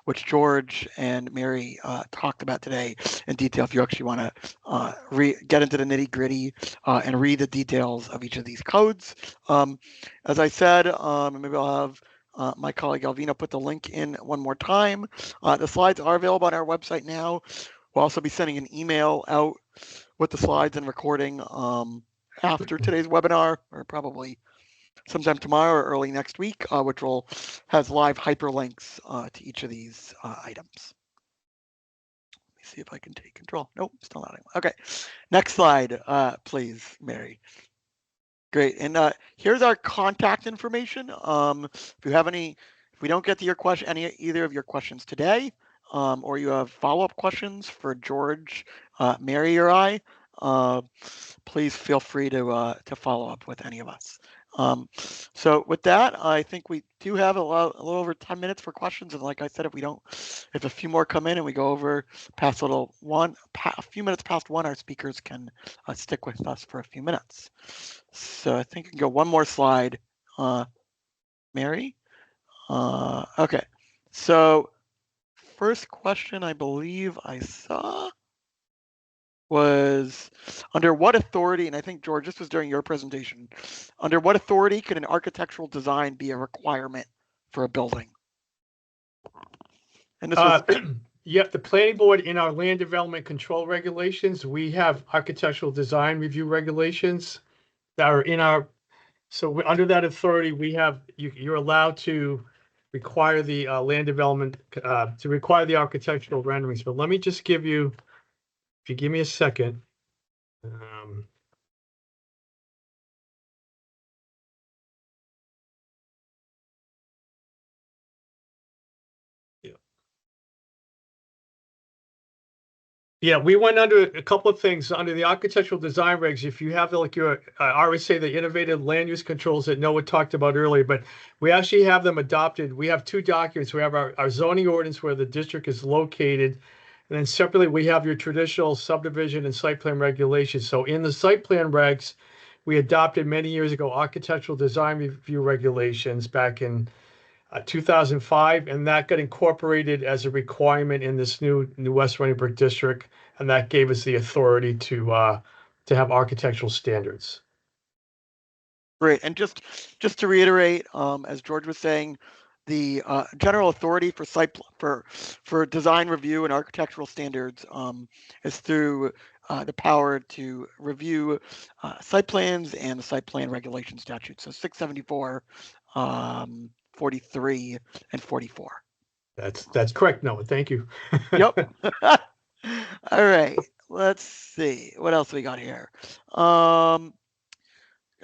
which George and Mary talked about today in detail. If you actually want to get into the nitty gritty and read the details of each of these codes. As I said, maybe I'll have my colleague Alvina put the link in one more time. The slides are available on our website now. We'll also be sending an email out with the slides and recording after today's webinar, or probably sometime tomorrow or early next week, which has live hyperlinks to each of these items. Let me see if I can take control. Nope, still not. Okay, next slide, please, Mary. Great, and here's our contact information. If you have if we don't get to your question, either of your questions today, or you have follow-up questions for George, Mary, or I, please feel free to follow up with any of us. So with that, I think we do have a little over 10 minutes for questions. And like I said, if a few more come in and we go over past a few minutes past 1, our speakers can stick with us for a few minutes. So I think I can go one more slide, Mary. Okay, so first question I believe I saw was under what authority, and I think George, this was during your presentation, under what authority could an architectural design be a requirement for a building? And this was
the planning board in our land development control regulations, we have architectural design review regulations that are in our, so under that authority, we have, you're allowed to require the land development, to require the architectural renderings. But let me just give you, if you give me a second. Yeah, we went under a couple of things under the architectural design regs. If you have like your RSA, the innovative land use controls that Noah talked about earlier, but we actually have them adopted. We have two documents. We have our zoning ordinance where the district is located, and then separately we have your traditional subdivision and site plan regulations. So in the site plan regs, we adopted many years ago architectural design review regulations back in 2005, and that got incorporated as a requirement in this new West Runningbrook district, and that gave us the authority to have architectural standards.
Great. And just to reiterate, as George was saying, the general authority for for design review and architectural standards is through the power to review site plans and the site plan regulation statute. So 674, 43, and 44.
That's correct, Noah. Thank you.
Yep. All right. Let's see what else we got here.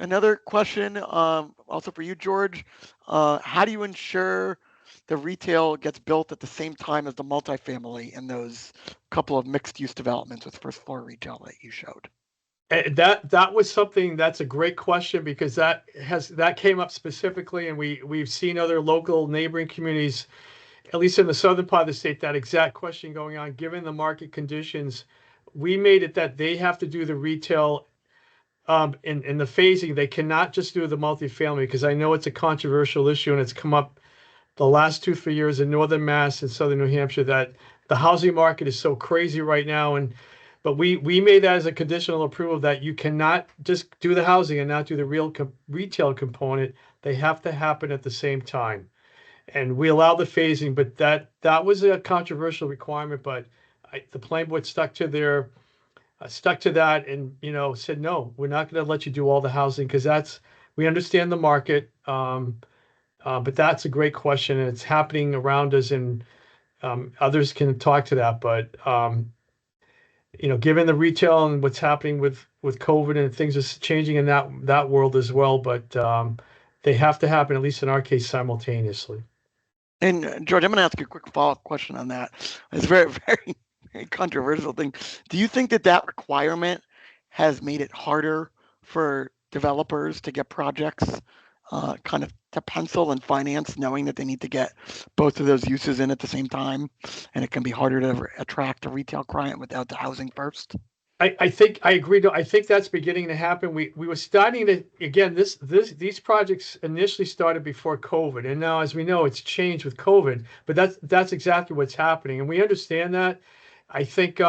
Another question, also for you, George. How do you ensure the retail gets built at the same time as the multifamily in those couple of mixed-use developments with first-floor retail that you showed?
That was something that's a great question because that came up specifically, and we've seen other local neighboring communities, at least in the southern part of the state, that exact question going on. Given the market conditions, we made it that they have to do the retail in the phasing. They cannot just do the multifamily because I know it's a controversial issue and it's come up the last 2-3 years in northern Mass and southern New Hampshire that the housing market is so crazy right now. But we made that as a conditional approval that you cannot just do the housing and not do the retail component. They have to happen at the same time. And we allow the phasing, but that was a controversial requirement. But the planning board stuck to that and said no, we're not going to let you do all the housing because we understand the market. But that's a great question, and it's happening around us, and others can talk to that. But given the retail and what's happening with COVID and things are changing in that world as well, but they have to happen, at least in our case, simultaneously.
And George, I'm going to ask you a quick follow-up question on that. It's a very, very, very controversial thing. Do you think that requirement has made it harder for developers to get projects kind of to pencil and finance, knowing that they need to get both of those uses in at the same time, and it can be harder to attract a retail client without the housing first?
I think I agree. I think that's beginning to happen. We were starting to, again, these projects initially started before COVID, and now, as we know, it's changed with COVID. But that's exactly what's happening, and we understand that. I think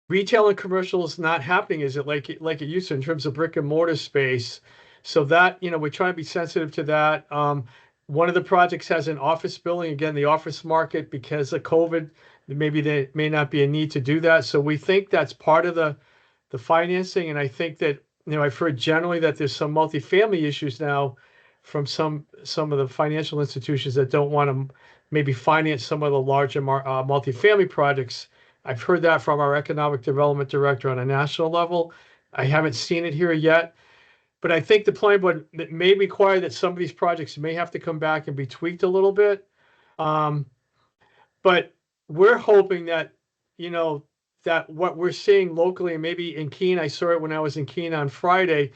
retail and commercial is not happening as it like it used to in terms of brick and mortar space. So that we're trying to be sensitive to that. One of the projects has an office building. Again, the office market, because of COVID, maybe there may not be a need to do that. So we think that's part of the financing. And I think that, I've heard generally that there's some multifamily issues now from some of the financial institutions that don't want to maybe finance some of the larger multifamily projects. I've heard that from our economic development director on a national level. I haven't seen it here yet. But I think the planning board may require that some of these projects may have to come back and be tweaked a little bit. But we're hoping that, that what we're seeing locally, and maybe in Keene, I saw it when I was in Keene on Friday,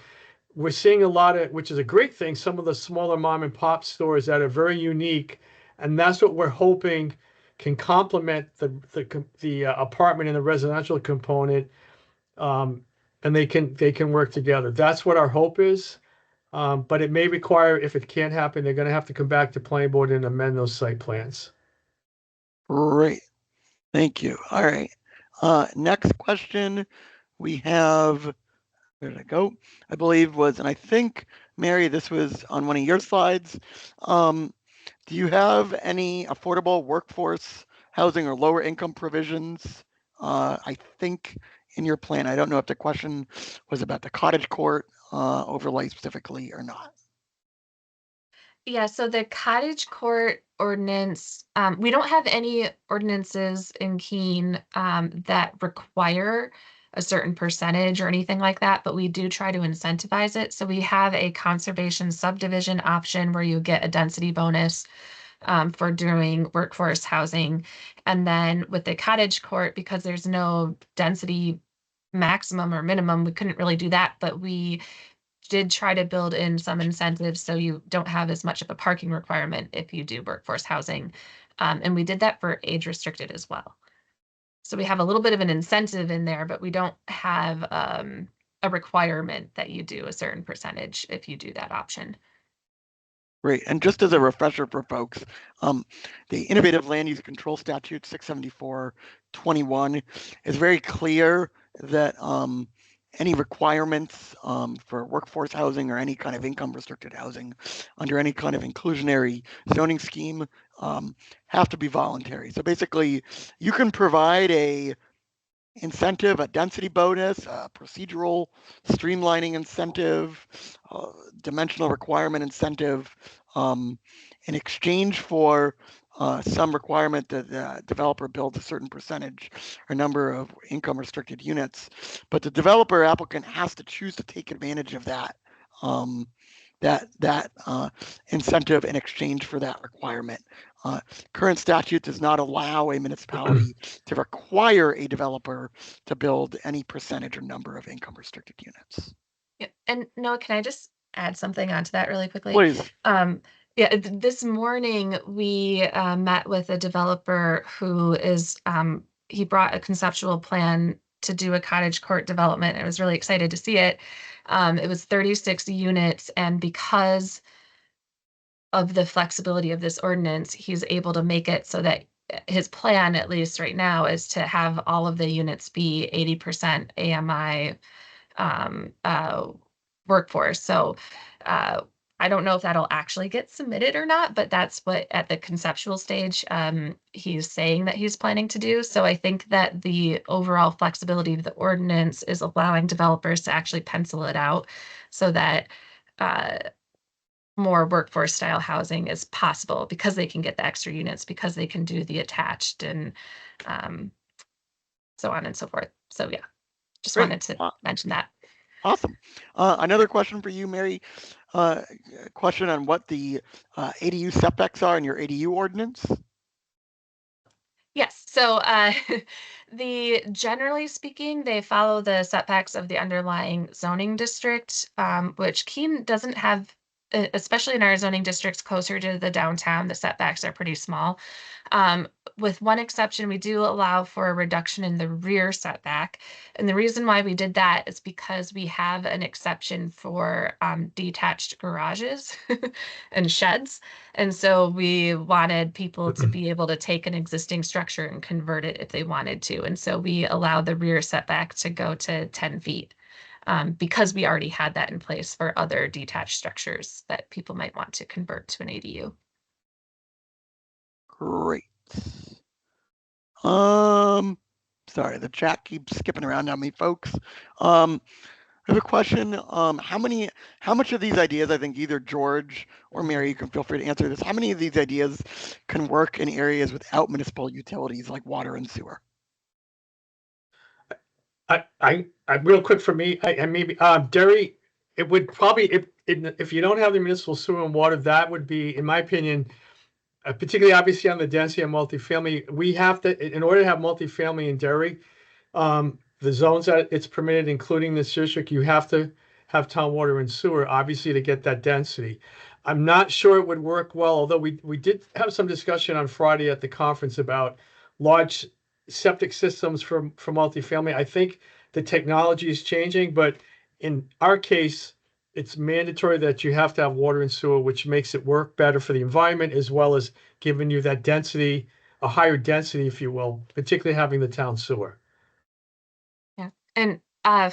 we're seeing a lot of, which is a great thing, some of the smaller mom and pop stores that are very unique. And that's what we're hoping can complement the apartment and the residential component. And they can work together. That's what our hope is. But it may require, if it can't happen, they're going to have to come back to planning board and amend those site plans.
Great. Thank you. All right. Next question we have, where did I go? I believe and I think, Mary, this was on one of your slides. Do you have any affordable workforce housing or lower income provisions? I think in your plan, I don't know if the question was about the cottage court overlay specifically or not.
Yeah, so the cottage court ordinance, we don't have any ordinances in Keene that require a certain percentage or anything like that, but we do try to incentivize it. So we have a conservation subdivision option where you get a density bonus for doing workforce housing. And then with the cottage court, because there's no density maximum or minimum, we couldn't really do that, but we did try to build in some incentives so you don't have as much of a parking requirement if you do workforce housing. And we did that for age restricted as well. So we have a little bit of an incentive in there, but we don't have a requirement that you do a certain percentage if you do that option.
Great. And just as a refresher for folks, the Innovative Land Use Control Statute 674-21 is very clear that any requirements for workforce housing or any kind of income restricted housing under any kind of inclusionary zoning scheme have to be voluntary. So basically, you can provide a incentive, a density bonus, a procedural streamlining incentive, dimensional requirement incentive, in exchange for some requirement that the developer builds a certain percentage or number of income restricted units. But the developer applicant has to choose to take advantage of that incentive in exchange for that requirement. Current statute does not allow a municipality to require a developer to build any percentage or number of income restricted units.
Yeah. And Noah, can I just add something onto that really quickly?
Please.
Yeah, this morning we met with a developer who is, he brought a conceptual plan to do a cottage court development. I was really excited to see it. It was 36 units, and because of the flexibility of this ordinance, he's able to make it so that his plan, at least right now, is to have all of the units be 80% AMI workforce. So I don't know if that'll actually get submitted or not, but that's what at the conceptual stage he's saying that he's planning to do. So I think that the overall flexibility of the ordinance is allowing developers to actually pencil it out so that more workforce style housing is possible because they can get the extra units, because they can do the attached and so on and so forth. So yeah, just
Great.
wanted to mention that.
Awesome. Another question for you, Mary. Question on what the ADU setbacks are in your ADU ordinance.
Yes. So generally speaking, they follow the setbacks of the underlying zoning district, which Keene doesn't have, especially in our zoning districts closer to the downtown, the setbacks are pretty small. With one exception, we do allow for a reduction in the rear setback. And the reason why we did that is because we have an exception for detached garages and sheds. And so we wanted people to be able to take an existing structure and convert it if they wanted to. And so we allowed the rear setback to go to 10 feet because we already had that in place for other detached structures that people might want to convert to an ADU.
Great. Sorry, the chat keeps skipping around on me, folks. I have a question. How much of these ideas, I think either George or Mary, you can feel free to answer this. How many of these ideas can work in areas without municipal utilities like water and sewer?
I real quick for me, and maybe Derry, it would probably if you don't have the municipal sewer and water, that would be, in my opinion, particularly obviously on the density of multifamily, we have to, in order to have multifamily in Derry, the zones that it's permitted, including this district, you have to have town water and sewer, obviously, to get that density. I'm not sure it would work well, although we did have some discussion on Friday at the conference about large septic systems for multifamily. I think the technology is changing, but in our case, it's mandatory that you have to have water and sewer, which makes it work better for the environment, as well as giving you that density, a higher density, if you will, particularly having the town sewer.
Yeah. And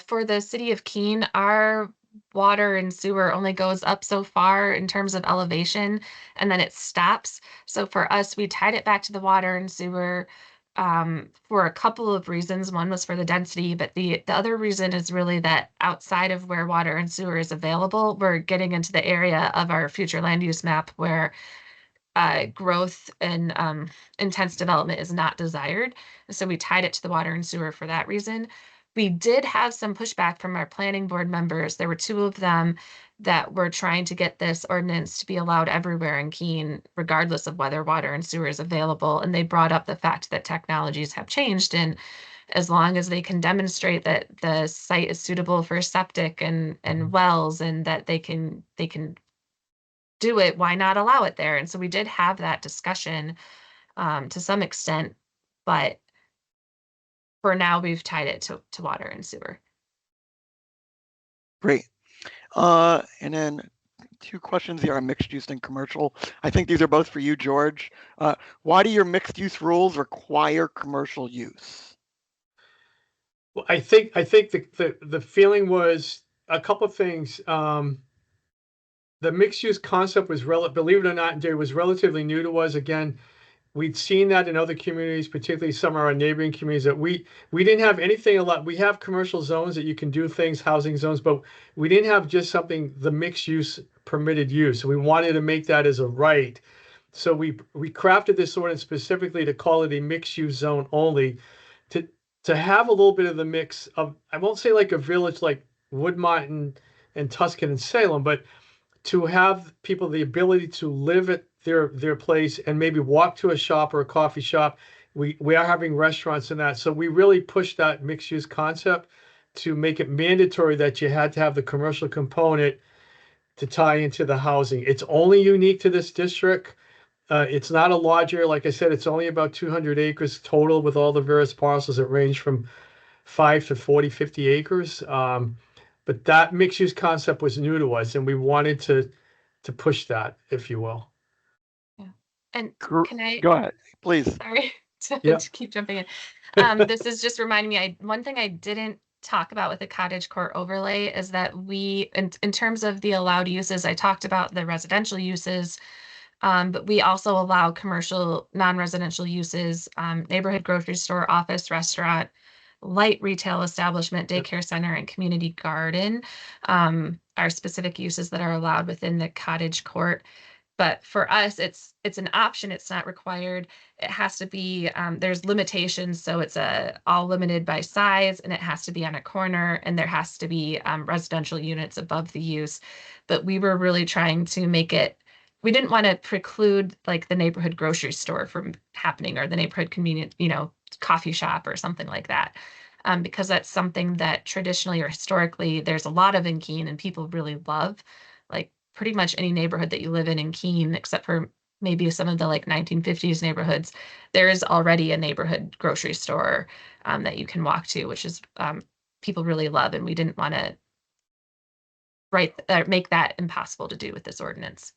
for the city of Keene, our water and sewer only goes up so far in terms of elevation, and then it stops. So for us, we tied it back to the water and sewer for a couple of reasons. One was for the density, but the other reason is really that outside of where water and sewer is available, we're getting into the area of our future land use map where growth and intense development is not desired. So we tied it to the water and sewer for that reason. We did have some pushback from our planning board members. There were 2 of them that were trying to get this ordinance to be allowed everywhere in Keene, regardless of whether water and sewer is available. And they brought up the fact that technologies have changed, and as long as they can demonstrate that the site is suitable for septic and wells, and that they can do it, why not allow it there? And so we did have that discussion to some extent, but for now we've tied it to water and sewer.
Great. And then 2 questions here on mixed use and commercial. I think these are both for you, George. Why do your mixed use rules require commercial use?
Well, I think the feeling was a couple of things. The mixed use concept was believe it or not, Derry, was relatively new to us. Again, we'd seen that in other communities, particularly some of our neighboring communities, that we didn't have anything a lot. We have commercial zones that you can do things, housing zones, but we didn't have just something, the mixed use permitted use. So we wanted to make that as a right. So we crafted this ordinance specifically to call it a mixed use zone only, to have a little bit of the mix of, I won't say like a village like Woodmont and Tuscan and Salem, but to have people the ability to live at their place and maybe walk to a shop or a coffee shop. We are having restaurants and that. So we really pushed that mixed use concept to make it mandatory that you had to have the commercial component to tie into the housing. It's only unique to this district. It's not a large area. Like I said, it's only about 200 acres total with all the various parcels that range from 5 to 40, 50 acres. But that mixed use concept was new to us, and we wanted to push that, if you will.
Yeah. And can I
go ahead, please?
Sorry to keep jumping in. This is just reminding me, one thing I didn't talk about with the cottage court overlay is that we, in terms of the allowed uses, I talked about the residential uses, but we also allow commercial, non-residential uses, neighborhood grocery store, office, restaurant, light retail establishment, daycare center, and community garden are specific uses that are allowed within the cottage court. But for us, it's an option. It's not required. It has to be, there's limitations. So it's all limited by size, and it has to be on a corner, and there has to be residential units above the use. But we were really trying to make it, we didn't want to preclude like the neighborhood grocery store from happening, or the neighborhood convenient, coffee shop or something like that. Because that's something that traditionally or historically there's a lot of in Keene, and people really love. Like pretty much any neighborhood that you live in Keene, except for maybe some of the like 1950s neighborhoods, there is already a neighborhood grocery store that you can walk to, which is people really love, and we didn't want to make that impossible to do with this ordinance.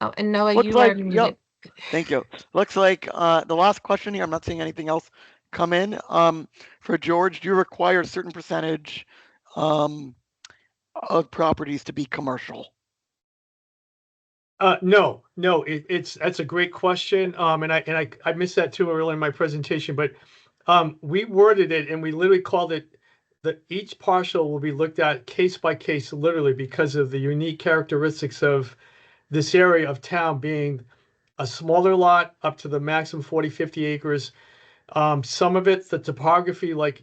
Oh, and Noah,
Looks
you
like,
are muted.
Thank you. Looks like the last question here, I'm not seeing anything else come in. For George, do you require a certain percentage of properties to be commercial?
No, that's a great question. And I missed that too earlier in my presentation, but we worded it, and we literally called it that each parcel will be looked at case by case, literally, because of the unique characteristics of this area of town being a smaller lot up to the maximum 40, 50 acres. Some of it, the topography, like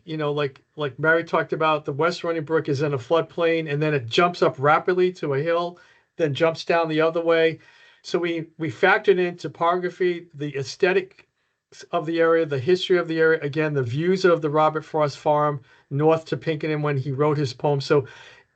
Mary talked about, the West Running Brook is in a floodplain, and then it jumps up rapidly to a hill, then jumps down the other way. So we factored in topography, the aesthetic of the area, the history of the area, again, the views of the Robert Frost Farm north to Pinkerton when he wrote his poem. So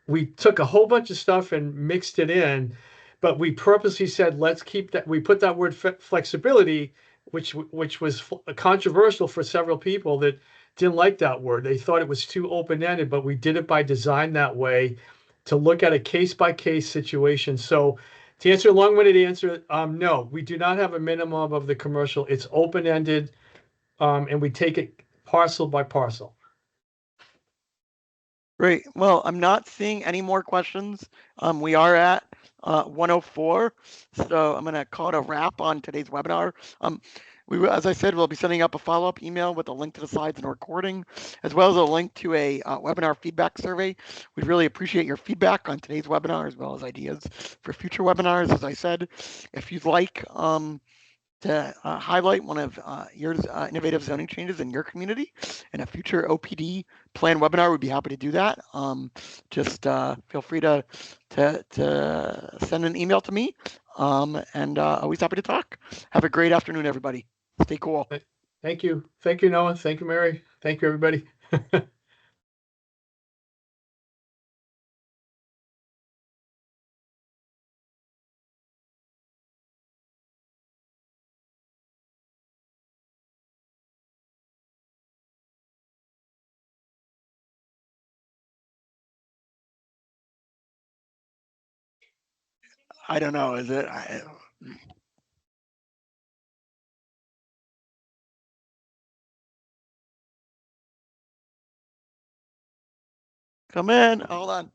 we took a whole bunch of stuff and mixed it in, but we purposely said, let's keep that. We put that word flexibility, which was controversial for several people that didn't like that word. They thought it was too open-ended, but we did it by design that way to look at a case-by-case situation. So to answer a long-winded answer, no, we do not have a minimum of the commercial. It's open-ended, and we take it parcel by parcel.
Great. Well, I'm not seeing any more questions. We are at 1:04, so I'm going to call it a wrap on today's webinar. As I said, we'll be sending up a follow-up email with a link to the slides and recording, as well as a link to a webinar feedback survey. We really appreciate your feedback on today's webinar, as well as ideas for future webinars. As I said, if you'd like to highlight one of your innovative zoning changes in your community in a future OPD plan webinar, we'd be happy to do that. Just feel free to send an email to me, and always happy to talk. Have a great afternoon, everybody. Stay cool.
Thank you. Thank you, Noah. Thank you, Mary. Thank you, everybody.
I don't know. Is it? Come in. Hold on.